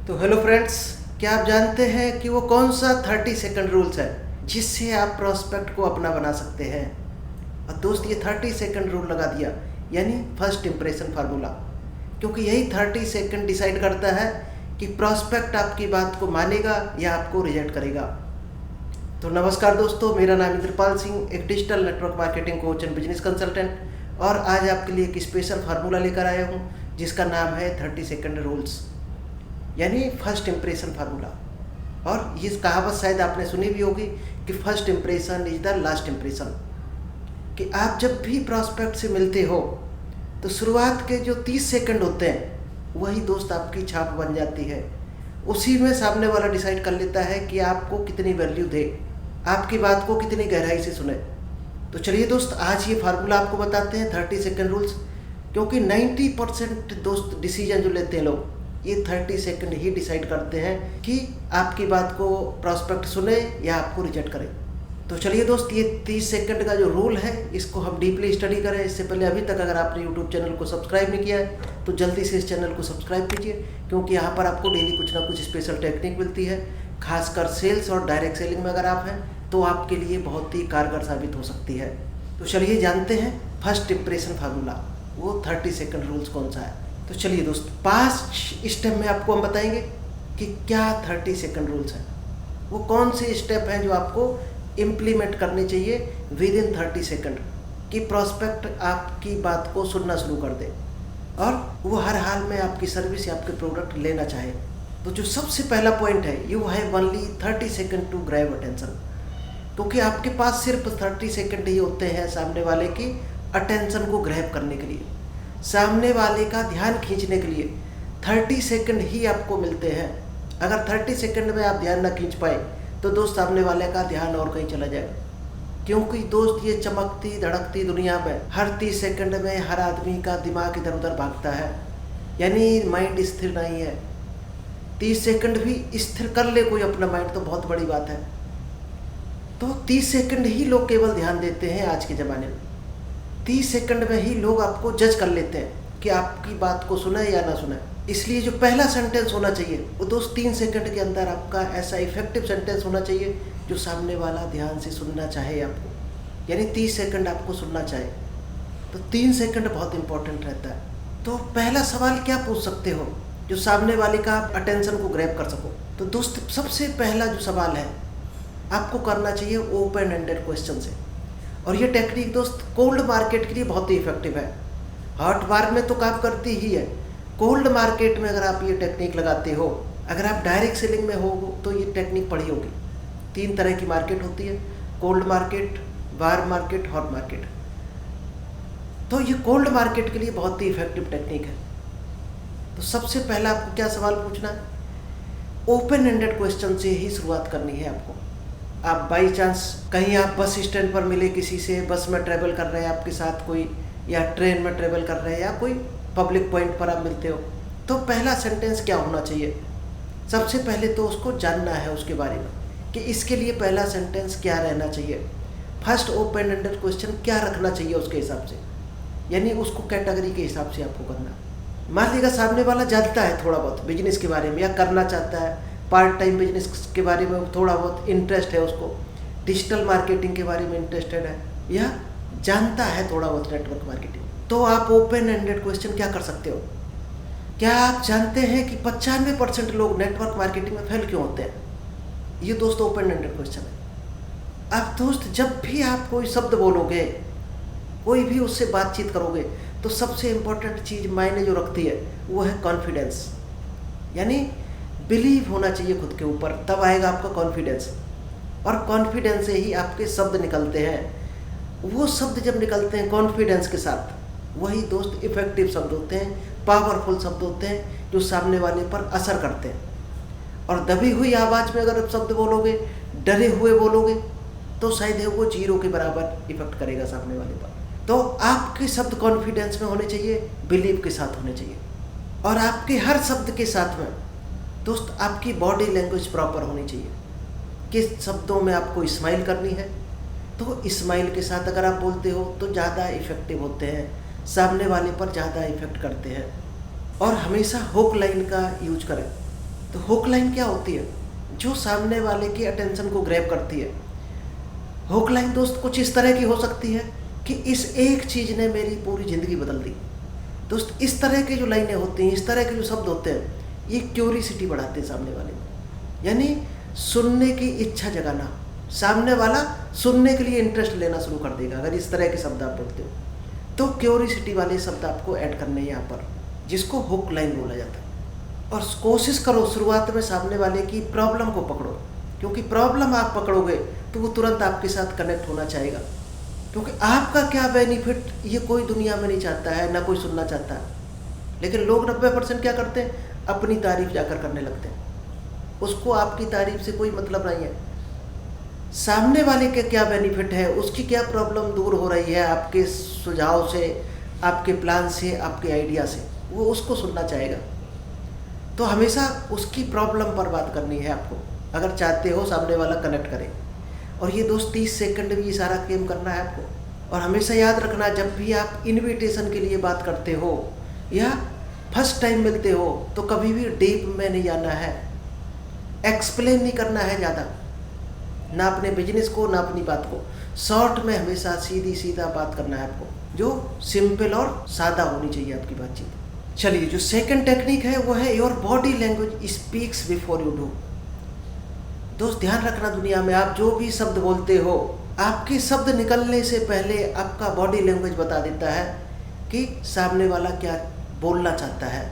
तो hello friends, क्या आप जानते हैं कि वो कौन सा 30 सेकंड रूल्स है जिससे आप प्रोस्पेक्ट को अपना बना सकते हैं। और दोस्त, ये 30 सेकंड रूल लगा दिया, यानी फर्स्ट इंप्रेशन फार्मूला, क्योंकि यही 30 सेकंड डिसाइड करता है कि प्रोस्पेक्ट आपकी बात को मानेगा या आपको रिजेक्ट करेगा। तो नमस्कार दोस्तों, मेरा नाम इंद्रपाल सिंह, एक digital network marketing coach and business consultant, और आज आपके लिए एक स्पेशल फार्मूला लेकर आया हूँ जिसका नाम है 30 सेकंड रूल्स, यानी फर्स्ट इंप्रेशन फार्मूला। और ये कहावत शायद आपने सुनी भी होगी कि first impression is the last impression, कि आप जब भी प्रॉस्पेक्ट से मिलते हो तो शुरुआत के जो 30 सेकंड होते हैं वही दोस्त आपकी छाप बन जाती है। उसी में सामने वाला डिसाइड कर लेता है कि आपको कितनी वैल्यू दे, आपकी बात को कितनी गहराई से सुने। तो चलिए दोस्त, आज ये फार्मूला आपको बताते हैं 30 सेकंड रूल्स, क्योंकि 90% दोस्त डिसीजन जो लेते हैं लोग, ये 30 सेकंड ही डिसाइड करते हैं कि आपकी बात को प्रॉस्पेक्ट सुने या आपको रिजेक्ट करे। तो चलिए दोस्त, ये 30 सेकंड का जो रूल है इसको हम डीपली स्टडी करें। इससे पहले अभी तक अगर आपने यूट्यूब चैनल को सब्सक्राइब नहीं किया है तो जल्दी से इस चैनल को सब्सक्राइब कीजिए, क्योंकि यहाँ पर आपको डेली कुछ ना कुछ स्पेशल टेक्निक मिलती है। खासकर सेल्स और डायरेक्ट सेलिंग में अगर आप हैं तो आपके लिए बहुत ही कारगर साबित हो सकती है। तो चलिए जानते हैं फर्स्ट इंप्रेशन फार्मूला, वो 30 सेकंड रूल्स कौन सा है। तो चलिए दोस्त, 5 स्टेप में आपको हम बताएंगे कि क्या 30 सेकंड रूल्स हैं, वो कौन से स्टेप हैं जो आपको इम्प्लीमेंट करने चाहिए विद इन 30 सेकंड, कि प्रोस्पेक्ट आपकी बात को सुनना शुरू कर दे और वो हर हाल में आपकी सर्विस या आपके प्रोडक्ट लेना चाहे। तो जो सबसे पहला पॉइंट है, you have only 30 second to grab attention, क्योंकि आपके पास सिर्फ 30 सेकंड ही होते हैं सामने वाले की अटेंशन को ग्रैब करने के लिए, सामने वाले का ध्यान खींचने के लिए 30 सेकंड ही आपको मिलते हैं। अगर 30 सेकंड में आप ध्यान ना खींच पाए तो दोस्त सामने वाले का ध्यान और कहीं चला जाएगा, क्योंकि दोस्त ये चमकती धड़कती दुनिया में हर 30 सेकंड में हर आदमी का दिमाग इधर उधर भागता है, यानी माइंड स्थिर नहीं है। 30 सेकंड भी स्थिर कर ले कोई अपना माइंड तो बहुत बड़ी बात है। तो 30 सेकंड ही लोग केवल ध्यान देते हैं आज के ज़माने में। 30 सेकंड में ही लोग आपको जज कर लेते हैं कि आपकी बात को सुने या ना सुने। इसलिए जो पहला सेंटेंस होना चाहिए वो दोस्त 3 सेकंड के अंदर आपका ऐसा इफेक्टिव सेंटेंस होना चाहिए जो सामने वाला ध्यान से सुनना चाहे आपको, यानी 30 सेकंड आपको सुनना चाहे। तो 3 सेकंड बहुत इंपॉर्टेंट रहता है। तो पहला सवाल क्या पूछ सकते हो जो सामने वाले का अटेंशन को ग्रैब कर सको। तो दोस्त, सबसे पहला जो सवाल है आपको करना चाहिए ओपन एंडेड क्वेश्चन से। और ये टेक्निक दोस्त कोल्ड मार्केट के लिए बहुत ही इफेक्टिव है। हॉट मार्केट में तो काम करती ही है, कोल्ड मार्केट में अगर आप ये टेक्निक लगाते हो, अगर आप डायरेक्ट सेलिंग में हो तो ये टेक्निक पढ़ी होगी। 3 तरह की मार्केट होती है, cold market, warm market, hot market. तो ये कोल्ड मार्केट के लिए बहुत ही इफेक्टिव टेक्निक है। तो सबसे पहला आपको क्या सवाल पूछना है, ओपन एंडेड क्वेश्चन से ही शुरुआत करनी है आपको। आप बाई चांस कहीं आप बस स्टैंड पर मिले किसी से, बस में ट्रैवल कर रहे हैं आपके साथ कोई, या ट्रेन में ट्रैवल कर रहे हैं, या कोई पब्लिक पॉइंट पर आप मिलते हो, तो पहला सेंटेंस क्या होना चाहिए। सबसे पहले तो उसको जानना है उसके बारे में कि इसके लिए पहला सेंटेंस क्या रहना चाहिए। फर्स्ट ओपन एंडेड क्वेश्चन क्या रखना चाहिए उसके हिसाब से, यानी उसको कैटेगरी के हिसाब से आपको करना। मान लीजिएगा सामने वाला जानता है थोड़ा बहुत बिजनेस के बारे में, या करना चाहता है, पार्ट टाइम बिजनेस के बारे में थोड़ा बहुत इंटरेस्ट है उसको, डिजिटल मार्केटिंग के बारे में इंटरेस्टेड है, या जानता है थोड़ा बहुत नेटवर्क मार्केटिंग। तो आप ओपन एंडेड क्वेश्चन क्या कर सकते हो, क्या आप जानते हैं कि 95% लोग नेटवर्क मार्केटिंग में फेल क्यों होते हैं। ये दोस्त ओपन एंडेड क्वेश्चन है। अब दोस्त, जब भी आप कोई शब्द बोलोगे, कोई भी उससे बातचीत करोगे, तो सबसे इम्पोर्टेंट चीज़ मायने जो रखती है वो है कॉन्फिडेंस, यानी बिलीव होना चाहिए खुद के ऊपर, तब आएगा आपका कॉन्फिडेंस। और कॉन्फिडेंस से ही आपके शब्द निकलते हैं। वो शब्द जब निकलते हैं कॉन्फिडेंस के साथ, वही दोस्त इफेक्टिव शब्द होते हैं, पावरफुल शब्द होते हैं, जो सामने वाले पर असर करते हैं। और दबी हुई आवाज़ में अगर आप शब्द बोलोगे, डरे हुए बोलोगे, तो शायद वो 0 के बराबर इफेक्ट करेगा सामने वाले पर। तो आपके शब्द कॉन्फिडेंस में होने चाहिए, बिलीव के साथ होने चाहिए। और आपके हर शब्द के साथ में दोस्त आपकी बॉडी लैंग्वेज प्रॉपर होनी चाहिए। किस शब्दों में आपको स्माइल करनी है, तो स्माइल के साथ अगर आप बोलते हो तो ज़्यादा इफेक्टिव होते हैं, सामने वाले पर ज़्यादा इफेक्ट करते हैं। और हमेशा हुक लाइन का यूज करें, तो हुक लाइन क्या होती है? जो सामने वाले की अटेंशन को ग्रैब करती है। हुक लाइन दोस्त कुछ इस तरह की हो सकती है कि इस एक चीज़ ने मेरी पूरी ज़िंदगी बदल दी। दोस्त इस तरह की जो लाइनें होती हैं, इस तरह के जो शब्द होते हैं, ये क्यूरियोसिटी बढ़ाते हैं सामने वाले में, यानी सुनने की इच्छा जगाना। सामने वाला सुनने के लिए इंटरेस्ट लेना शुरू कर देगा अगर इस तरह के शब्द आप बोलते हो। तो क्यूरियोसिटी वाले शब्द आपको ऐड करने हैं यहाँ पर, जिसको हुक लाइन बोला जाता है। और कोशिश करो शुरुआत में सामने वाले की प्रॉब्लम को पकड़ो, क्योंकि प्रॉब्लम आप पकड़ोगे तो वो तुरंत आपके साथ कनेक्ट होना चाहेगा। क्योंकि आपका क्या बेनिफिट ये कोई दुनिया में नहीं चाहता है, ना कोई सुनना चाहता है। लेकिन लोग 90% क्या करते हैं, अपनी तारीफ जाकर करने लगते हैं। उसको आपकी तारीफ से कोई मतलब नहीं है। सामने वाले के क्या बेनिफिट है, उसकी क्या प्रॉब्लम दूर हो रही है आपके सुझाव से, आपके प्लान से, आपके आइडिया से, वो उसको सुनना चाहेगा। तो हमेशा उसकी प्रॉब्लम पर बात करनी है आपको, अगर चाहते हो सामने वाला कनेक्ट करे। और ये दोस्त 30 सेकंड भी सारा गेम करना है आपको। और हमेशा याद रखना, जब भी आप इनविटेशन के लिए बात करते हो या फर्स्ट टाइम मिलते हो, तो कभी भी डीप में नहीं जाना है, एक्सप्लेन नहीं करना है ज़्यादा, ना अपने बिजनेस को ना अपनी बात को। शॉर्ट में हमेशा सीधी सीधा बात करना है आपको, जो सिंपल और सादा होनी चाहिए आपकी बातचीत। चलिए, जो सेकंड टेक्निक है वो है your body language speaks before you do. दोस्त ध्यान रखना, दुनिया में आप जो भी शब्द बोलते हो, आपके शब्द निकलने से पहले आपका बॉडी लैंग्वेज बता देता है कि सामने वाला क्या बोलना चाहता है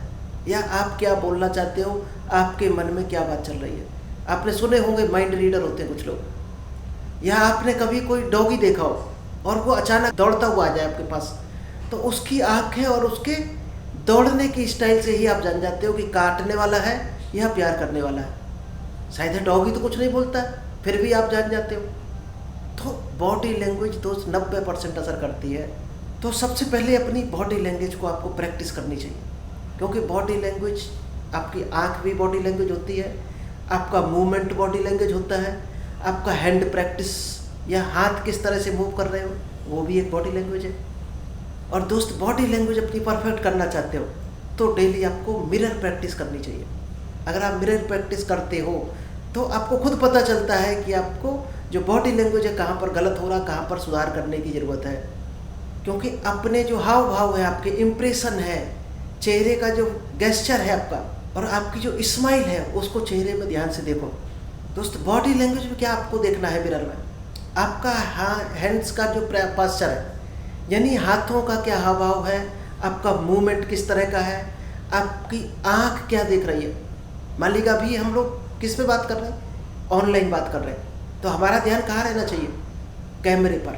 या आप क्या बोलना चाहते हो, आपके मन में क्या बात चल रही है। आपने सुने होंगे माइंड रीडर होते हैं कुछ लोग, या आपने कभी कोई डॉगी देखा हो और वो अचानक दौड़ता हुआ आ जाए आपके पास, तो उसकी आंखें और उसके दौड़ने की स्टाइल से ही आप जान जाते हो कि काटने वाला है या प्यार करने वाला है। शायद डॉगी तो कुछ नहीं बोलता है, फिर भी आप जान जाते हो। तो बॉडी लैंग्वेज दोस्त 90% असर करती है। तो सबसे पहले अपनी बॉडी लैंग्वेज को आपको प्रैक्टिस करनी चाहिए, क्योंकि बॉडी लैंग्वेज, आपकी आंख भी बॉडी लैंग्वेज होती है, आपका मूवमेंट बॉडी लैंग्वेज होता है, आपका हैंड प्रैक्टिस या हाथ किस तरह से मूव कर रहे हो वो भी एक बॉडी लैंग्वेज है। और दोस्त बॉडी लैंग्वेज अपनी परफेक्ट करना चाहते हो तो डेली आपको मिरर प्रैक्टिस करनी चाहिए। अगर आप मिरर प्रैक्टिस करते हो तो आपको खुद पता चलता है कि आपको जो बॉडी लैंग्वेज है कहाँ पर गलत हो रहा, कहाँ पर सुधार करने की ज़रूरत है। क्योंकि अपने जो हाव भाव है, आपके इम्प्रेशन है, चेहरे का जो गेस्चर है आपका, और आपकी जो स्माइल है, उसको चेहरे में ध्यान से देखो। दोस्त बॉडी लैंग्वेज में क्या आपको देखना है मिरर में, आपका हैंड्स का जो पास्चर है, यानी हाथों का क्या हाव भाव है, आपका मूवमेंट किस तरह का है, आपकी आँख क्या देख रही है। मान लीजिए अभी हम लोग किस पे बात कर रहे हैं, ऑनलाइन बात कर रहे हैं, तो हमारा ध्यान कहाँ रहना चाहिए, कैमरे पर।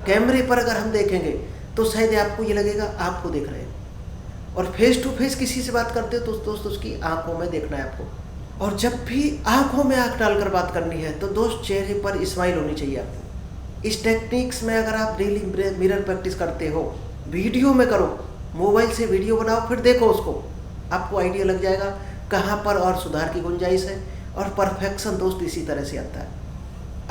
कैमरे पर अगर हम देखेंगे तो शायद आपको ये लगेगा आपको देख रहे हैं। और फेस टू फेस किसी से बात करते हो तो दोस्त उसकी आंखों में देखना है आपको। और जब भी आंखों में आंख डालकर बात करनी है तो दोस्त चेहरे पर स्माइल होनी चाहिए आपको। इस टेक्निक्स में अगर आप डेली मिरर प्रैक्टिस करते हो, वीडियो में करो, मोबाइल से वीडियो बनाओ, फिर देखो उसको, आपको आइडिया लग जाएगा कहाँ पर और सुधार की गुंजाइश है। और परफेक्शन दोस्त इसी तरह से आता है।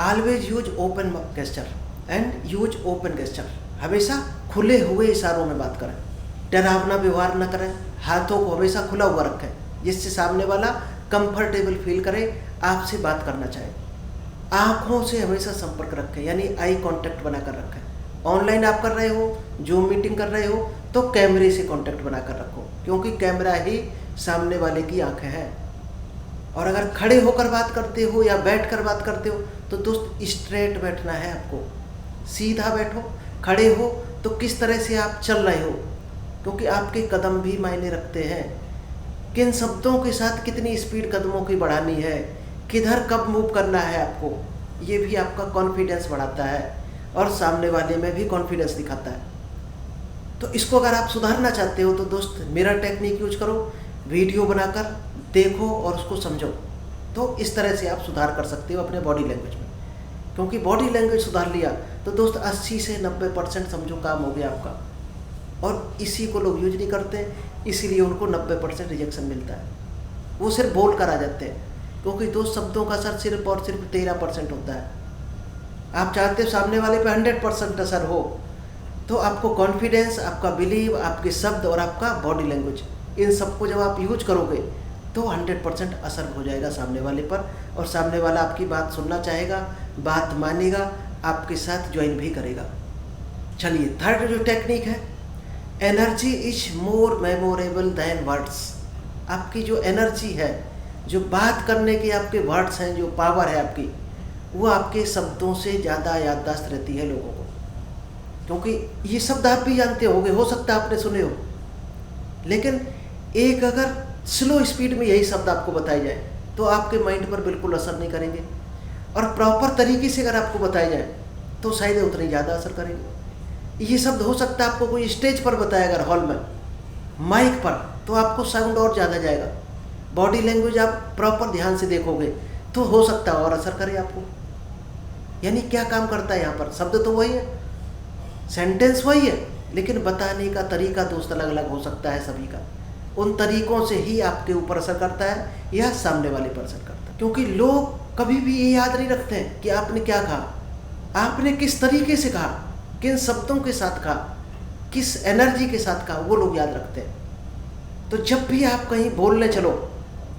Always use open gesture and use open gesture. हमेशा खुले हुए इशारों में बात करें, डरावना व्यवहार न करें, हाथों को हमेशा खुला हुआ रखें, जिससे सामने वाला कंफर्टेबल फील करे, आपसे बात करना चाहे। आँखों से हमेशा संपर्क रखें, यानी आई कांटेक्ट बनाकर रखें। ऑनलाइन आप कर रहे हो, जूम मीटिंग कर रहे हो, तो कैमरे से कांटेक्ट बनाकर रखो, क्योंकि कैमरा ही सामने वाले की आंखें हैं। और अगर खड़े होकर बात करते हो या बैठकर बात करते हो तो दोस्त स्ट्रेट बैठना है आपको, सीधा बैठो। खड़े हो तो किस तरह से आप चल रहे हो, क्योंकि आपके कदम भी मायने रखते हैं। किन शब्दों के साथ कितनी स्पीड कदमों की बढ़ानी है, किधर कब मूव करना है आपको, ये भी आपका कॉन्फिडेंस बढ़ाता है और सामने वाले में भी कॉन्फिडेंस दिखाता है। तो इसको अगर आप सुधारना चाहते हो तो दोस्त मिरर टेक्निक यूज करो, वीडियो बनाकर देखो और उसको समझो। तो इस तरह से आप सुधार कर सकते हो अपने बॉडी लैंग्वेज में, क्योंकि बॉडी लैंग्वेज सुधार लिया तो दोस्त 80 से 90% समझो काम हो गया आपका। और इसी को लोग यूज नहीं करते, इसीलिए उनको 90% रिजेक्शन मिलता है। वो सिर्फ बोल कर आ जाते हैं, क्योंकि दो शब्दों का असर सिर्फ और सिर्फ 13% होता है। आप चाहते हो सामने वाले पे 100% असर हो, तो आपको कॉन्फिडेंस, आपका बिलीव, आपके शब्द और आपका बॉडी लैंग्वेज, इन सबको जब आप यूज करोगे तो 100% असर हो जाएगा सामने वाले पर, और सामने वाला आपकी बात सुनना चाहेगा, बात मानेगा, आपके साथ ज्वाइन भी करेगा। चलिए, थर्ड जो टेक्निक है, energy is more memorable than words. आपकी जो एनर्जी है, जो बात करने की आपके वर्ड्स हैं, जो पावर है आपकी, वो आपके शब्दों से ज़्यादा याददाश्त रहती है लोगों को। क्योंकि ये शब्द आप भी जानते होंगे, हो सकता है आपने सुने हो, लेकिन एक अगर स्लो स्पीड में यही शब्द आपको बताए जाए तो आपके माइंड पर बिल्कुल असर नहीं करेंगे, और प्रॉपर तरीके से अगर आपको बताए जाए तो शायद उतने ज़्यादा असर करेंगे। ये शब्द हो सकता है आपको कोई स्टेज पर बताया अगर हॉल में, माइक पर, तो आपको साउंड और ज़्यादा जाएगा। बॉडी लैंग्वेज आप प्रॉपर ध्यान से देखोगे तो हो सकता है और असर करे आपको। यानी क्या काम करता है यहाँ पर, शब्द तो वही है, सेंटेंस वही है, लेकिन बताने का तरीका दोस्त अलग अलग हो सकता है सभी का। उन तरीकों से ही आपके ऊपर असर करता है या सामने वाले पर असर करता है। क्योंकि लोग कभी भी ये याद नहीं रखते हैं कि आपने क्या कहा, आपने किस तरीके से कहा, किन शब्दों के साथ कहा, किस एनर्जी के साथ कहा, वो लोग याद रखते हैं। तो जब भी आप कहीं बोलने चलो,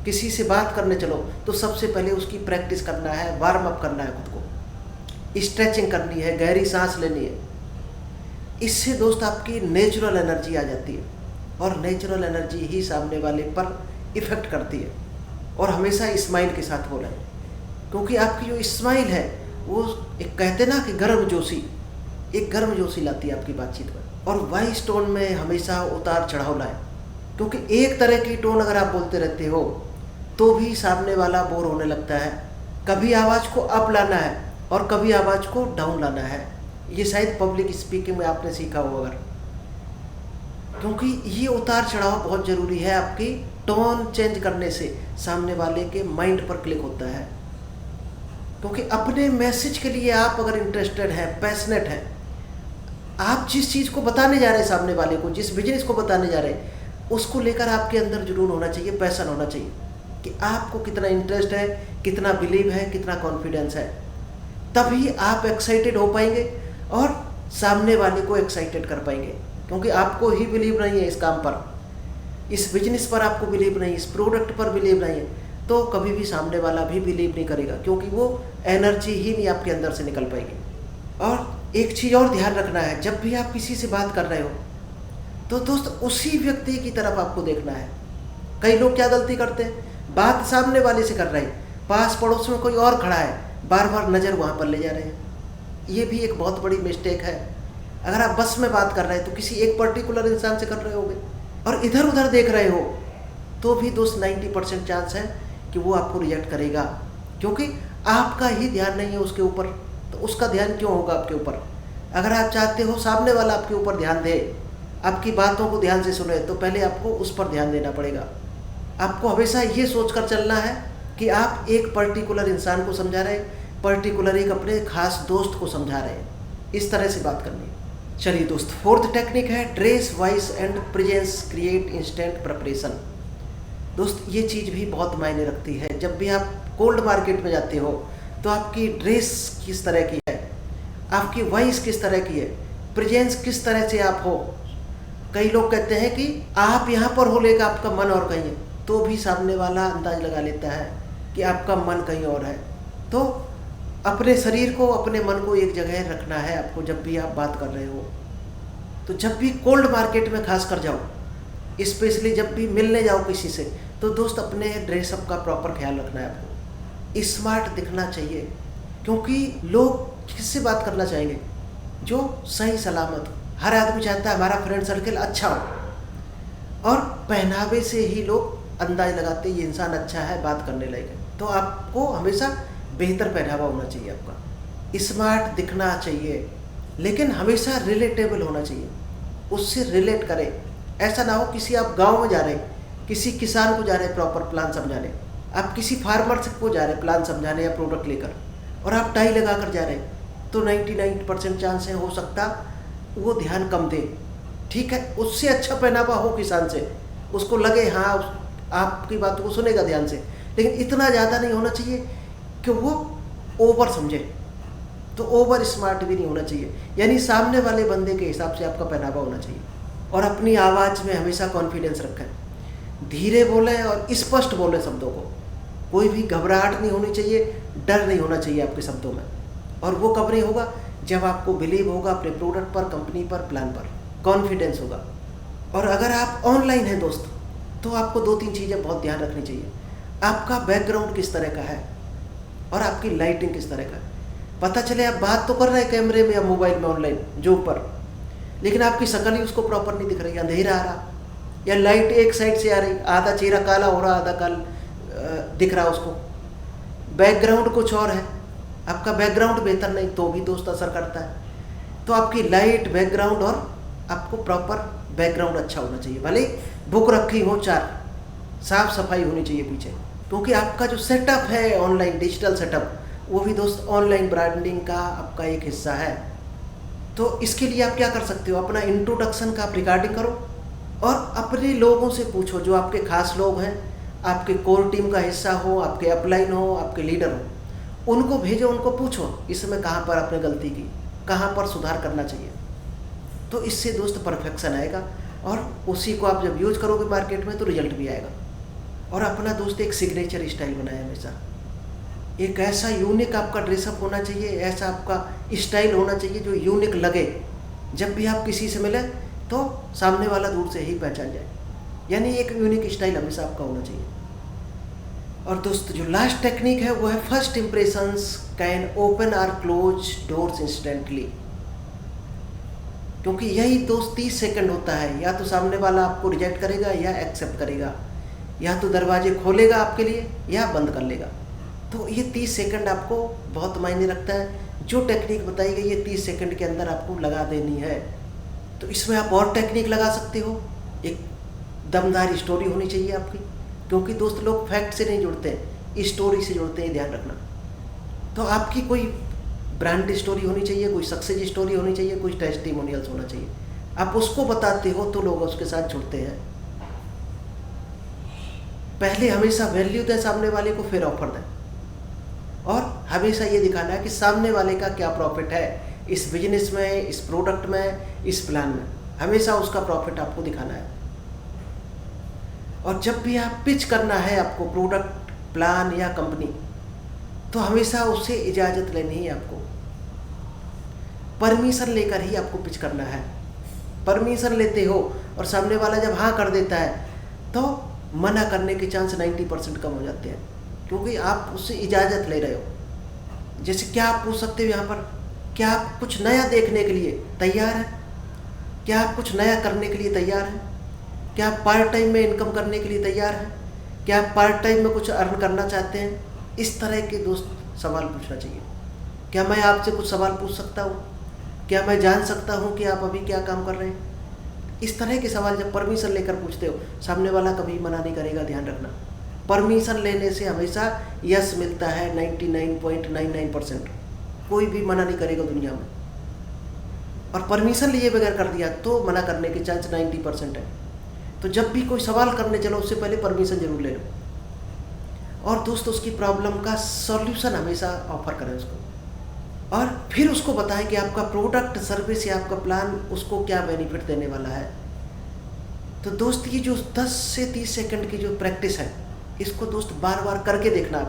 किसी से बात करने चलो, तो सबसे पहले उसकी प्रैक्टिस करना है, वार्म अप करना है खुद को, स्ट्रेचिंग करनी है, गहरी सांस लेनी है। इससे दोस्त आपकी नेचुरल एनर्जी आ जाती है, और नेचुरल एनर्जी ही सामने वाले पर इफ़ेक्ट करती है। और हमेशा स्माइल के साथ बोलें, क्योंकि आपकी जो स्माइल है वो एक कहते ना कि गर्मजोशी, एक गर्मजोशी लाती है आपकी बातचीत में। और वॉइस टोन में हमेशा उतार चढ़ाव लाएं, क्योंकि एक तरह की टोन अगर आप बोलते रहते हो तो भी सामने वाला बोर होने लगता है। कभी आवाज़ को अप लाना है और कभी आवाज़ को डाउन लाना है। ये शायद पब्लिक स्पीकिंग में आपने सीखा हो अगर, क्योंकि ये उतार चढ़ाव बहुत ज़रूरी है। आपकी टोन चेंज करने से सामने वाले के माइंड पर क्लिक होता है, क्योंकि अपने मैसेज के लिए आप अगर इंटरेस्टेड हैं, पैशनेट हैं, आप जिस चीज़ को बताने जा रहे हैं सामने वाले को, जिस बिजनेस को बताने जा रहे हैं, उसको लेकर आपके अंदर जुनून होना चाहिए, पैशन होना चाहिए कि आपको कितना इंटरेस्ट है, कितना बिलीव है, कितना कॉन्फिडेंस है। तभी आप एक्साइटेड हो पाएंगे और सामने वाले को एक्साइटेड कर पाएंगे। क्योंकि आपको ही बिलीव नहीं है इस काम पर, इस बिजनेस पर आपको बिलीव नहीं, इस प्रोडक्ट पर बिलीव नहीं है, तो कभी भी सामने वाला भी बिलीव नहीं करेगा, क्योंकि वो एनर्जी ही नहीं आपके अंदर से निकल पाएगी। और एक चीज़ और ध्यान रखना है, जब भी आप किसी से बात कर रहे हो तो दोस्त उसी व्यक्ति की तरफ आपको देखना है। कई लोग क्या गलती करते हैं, बात सामने वाले से कर रहे हैं, पास पड़ोस में कोई और खड़ा है, बार बार नज़र वहाँ पर ले जा रहे हैं। ये भी एक बहुत बड़ी मिस्टेक है। अगर आप बस में बात कर रहे हैं तो किसी एक पर्टिकुलर इंसान से कर रहे होगे, और इधर उधर देख रहे हो तो भी दोस्त 90% चांस है कि वो आपको रिजेक्ट करेगा, क्योंकि आपका ही ध्यान नहीं है उसके ऊपर, तो उसका ध्यान क्यों होगा आपके ऊपर। अगर आप चाहते हो सामने वाला आपके ऊपर ध्यान दे, आपकी बातों को ध्यान से सुने, तो पहले आपको उस पर ध्यान देना पड़ेगा। आपको हमेशा ये सोचकर चलना है कि आप एक पर्टिकुलर इंसान को समझा रहे हैं, पर्टिकुलर एक अपने खास दोस्त को समझा रहे हैं, इस तरह से बात करनी है। चलिए दोस्त, फोर्थ टेक्निक है dress, voice and presence create instant preparation. दोस्त, ये चीज़ भी बहुत मायने रखती है। जब भी आप कोल्ड मार्केट में जाते हो तो आपकी ड्रेस किस तरह की है, आपकी वॉइस किस तरह की है, प्रेजेंस किस तरह से आप हो। कई लोग कहते हैं कि आप यहाँ पर हो लेकर आपका मन और कहीं है, तो भी सामने वाला अंदाज लगा लेता है कि आपका मन कहीं और है। तो अपने शरीर को, अपने मन को एक जगह रखना है आपको जब भी आप बात कर रहे हो। तो जब भी कोल्ड मार्केट में खास कर जाओ, स्पेशली जब भी मिलने जाओ किसी से, तो दोस्त अपने ड्रेसअप का प्रॉपर ख्याल रखना है आपको। स्मार्ट दिखना चाहिए, क्योंकि लोग किससे बात करना चाहेंगे, जो सही सलामत हो। हर आदमी चाहता है हमारा फ्रेंड सर्कल अच्छा हो, और पहनावे से ही लोग अंदाज लगाते ये इंसान अच्छा है, बात करने लायक है। तो आपको हमेशा बेहतर पहनावा होना चाहिए, आपका स्मार्ट दिखना चाहिए, लेकिन हमेशा रिलेटेबल होना चाहिए, उससे रिलेट करें। ऐसा ना हो किसी आप गांव में जा रहे हैं, किसी किसान को जा रहे हैं प्रॉपर प्लान समझाने, आप किसी फार्मर को जा रहे हैं प्लान समझाने या प्रोडक्ट लेकर, और आप टाई लगा कर जा रहे हैं, तो 99% चांस है हो सकता वो ध्यान कम दे। ठीक है, उससे अच्छा पहनावा हो किसान से, उसको लगे हाँ आपकी बात को सुनेगा ध्यान से, लेकिन इतना ज़्यादा नहीं होना चाहिए कि वो ओवर समझे। तो ओवर स्मार्ट भी नहीं होना चाहिए, यानी सामने वाले बंदे के हिसाब से आपका पहनावा होना चाहिए। और अपनी आवाज़ में हमेशा कॉन्फिडेंस रखें। धीरे बोलें और स्पष्ट बोलें शब्दों को। कोई भी घबराहट नहीं होनी चाहिए, डर नहीं होना चाहिए आपके शब्दों में। और वो कब नहीं होगा? जब आपको बिलीव होगा अपने प्रोडक्ट पर, कंपनी पर, प्लान पर, कॉन्फिडेंस होगा। और अगर आप ऑनलाइन हैं दोस्त, तो आपको 2-3 चीज़ें बहुत ध्यान रखनी चाहिए। आपका बैकग्राउंड किस तरह का है और आपकी लाइटिंग किस तरह का है। पता चले आप बात तो कर रहे हैं कैमरे में या मोबाइल में ऑनलाइन जो ऊपर, लेकिन आपकी शक्ल ही उसको प्रॉपर नहीं दिख रही, अंधेरा आ रहा, या लाइट एक साइड से आ रही, आधा चेहरा काला हो रहा, आधा काल दिख रहा उसको, बैकग्राउंड कुछ और है, आपका बैकग्राउंड बेहतर नहीं, तो भी दोस्त असर करता है। तो आपकी लाइट, बैकग्राउंड और आपको प्रॉपर बैकग्राउंड अच्छा होना चाहिए। भले बुक रखी हो 4, साफ सफाई होनी चाहिए पीछे, क्योंकि आपका जो सेटअप है ऑनलाइन डिजिटल सेटअप, वो भी दोस्त ऑनलाइन ब्रांडिंग का आपका एक हिस्सा है। तो इसके लिए आप क्या कर सकते हो? अपना इंट्रोडक्शन का आप रिकॉर्डिंग करो और अपने लोगों से पूछो, जो आपके खास लोग हैं, आपके कोर टीम का हिस्सा हो, आपके अपलाइन हो, आपके लीडर हो, उनको भेजो, उनको पूछो इसमें कहाँ पर आपने गलती की, कहाँ पर सुधार करना चाहिए। तो इससे दोस्त परफेक्शन आएगा और उसी को आप जब यूज करोगे मार्केट में तो रिजल्ट भी आएगा। और अपना दोस्त एक सिग्नेचर स्टाइल बनाए हमेशा। एक ऐसा यूनिक आपका ड्रेसअप होना चाहिए, ऐसा आपका स्टाइल होना चाहिए जो यूनिक लगे। जब भी आप किसी से मिले तो सामने वाला दूर से ही पहचान जाए, यानी एक यूनिक स्टाइल हमेशा आपका होना चाहिए। और दोस्त जो लास्ट टेक्निक है वो है first impressions can open or close doors instantly. क्योंकि यही दोस्त 30 सेकंड होता है, या तो सामने वाला आपको रिजेक्ट करेगा या एक्सेप्ट करेगा, या तो दरवाजे खोलेगा आपके लिए या बंद कर लेगा। तो ये 30 सेकंड आपको बहुत मायने रखता है। जो टेक्निक बताई गई है 30 सेकंड के अंदर आपको लगा देनी है। तो इसमें आप और टेक्निक लगा सकते हो। एक दमदार स्टोरी होनी चाहिए आपकी, क्योंकि दोस्त लोग फैक्ट से नहीं जुड़ते हैं, स्टोरी से जुड़ते हैं, ध्यान रखना। तो आपकी कोई ब्रांड स्टोरी होनी चाहिए, कोई सक्सेस स्टोरी होनी चाहिए, कोई टेस्टिमोनियल्स होना चाहिए। आप उसको बताते हो तो लोग उसके साथ जुड़ते हैं। पहले हमेशा वैल्यू दें सामने वाले को, फिर ऑफर दें। और हमेशा ये दिखाना है कि सामने वाले का क्या प्रॉफिट है इस बिजनेस में, इस प्रोडक्ट में, इस प्लान में। हमेशा उसका प्रॉफिट आपको दिखाना है। और जब भी आप पिच करना है आपको प्रोडक्ट, प्लान या कंपनी, तो हमेशा उससे इजाज़त लेनी है आपको। परमिशन लेकर ही आपको पिच करना है। परमिशन लेते हो और सामने वाला जब हाँ कर देता है तो मना करने के चांस 90% कम हो जाते हैं, क्योंकि आप उससे इजाज़त ले रहे हो। जैसे क्या आप पूछ सकते हो यहाँ पर, क्या आप कुछ नया देखने के लिए तैयार हैं? क्या आप कुछ नया करने के लिए तैयार हैं? क्या आप पार्ट टाइम में इनकम करने के लिए तैयार हैं? क्या आप पार्ट टाइम में कुछ अर्न करना चाहते हैं? इस तरह के दोस्त सवाल पूछना चाहिए। क्या मैं आपसे कुछ सवाल पूछ सकता हूँ? क्या मैं जान सकता हूँ कि आप अभी क्या काम कर रहे हैं? इस तरह के सवाल जब परमिशन लेकर पूछते हो, सामने वाला कभी मना नहीं करेगा, ध्यान रखना। परमिशन लेने से हमेशा यस मिलता है 99.99%। कोई भी मना नहीं करेगा दुनिया में। और परमिशन लिए बगैर कर दिया तो मना करने के चांस 90% है। तो जब भी कोई सवाल करने चलो उससे पहले परमिशन जरूर ले लो। और दोस्त उसकी प्रॉब्लम का सॉल्यूशन हमेशा ऑफर करें उसको, और फिर उसको बताएं कि आपका प्रोडक्ट, सर्विस या आपका प्लान उसको क्या बेनिफिट देने वाला है। तो दोस्त ये जो 10 से 30 सेकंड की जो प्रैक्टिस है, इसको दोस्त बार बार करके देखना,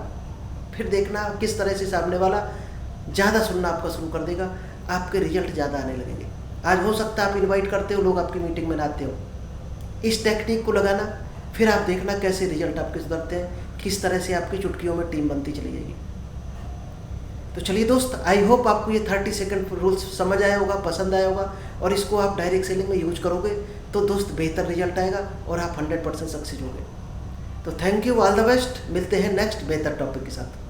फिर देखना किस तरह से सामने वाला ज़्यादा सुनना आपका शुरू कर देगा, आपके रिजल्ट ज़्यादा आने लगेंगे। आज हो सकता है आप इनवाइट करते हो, लोग आपकी मीटिंग में ना आते हो। इस टेक्निक को लगाना, फिर आप देखना कैसे रिजल्ट आपके सुधरते हैं, किस तरह से आपकी चुटकियों में टीम बनती चली जाएगी। तो चलिए दोस्त, आई होप आपको ये 30 सेकंड रूल्स समझ आया होगा, पसंद आया होगा, और इसको आप डायरेक्ट सेलिंग में यूज करोगे तो दोस्त बेहतर रिजल्ट आएगा और आप 100% सक्सेस होंगे। तो thank you, all the best. मिलते हैं नेक्स्ट बेहतर टॉपिक के साथ।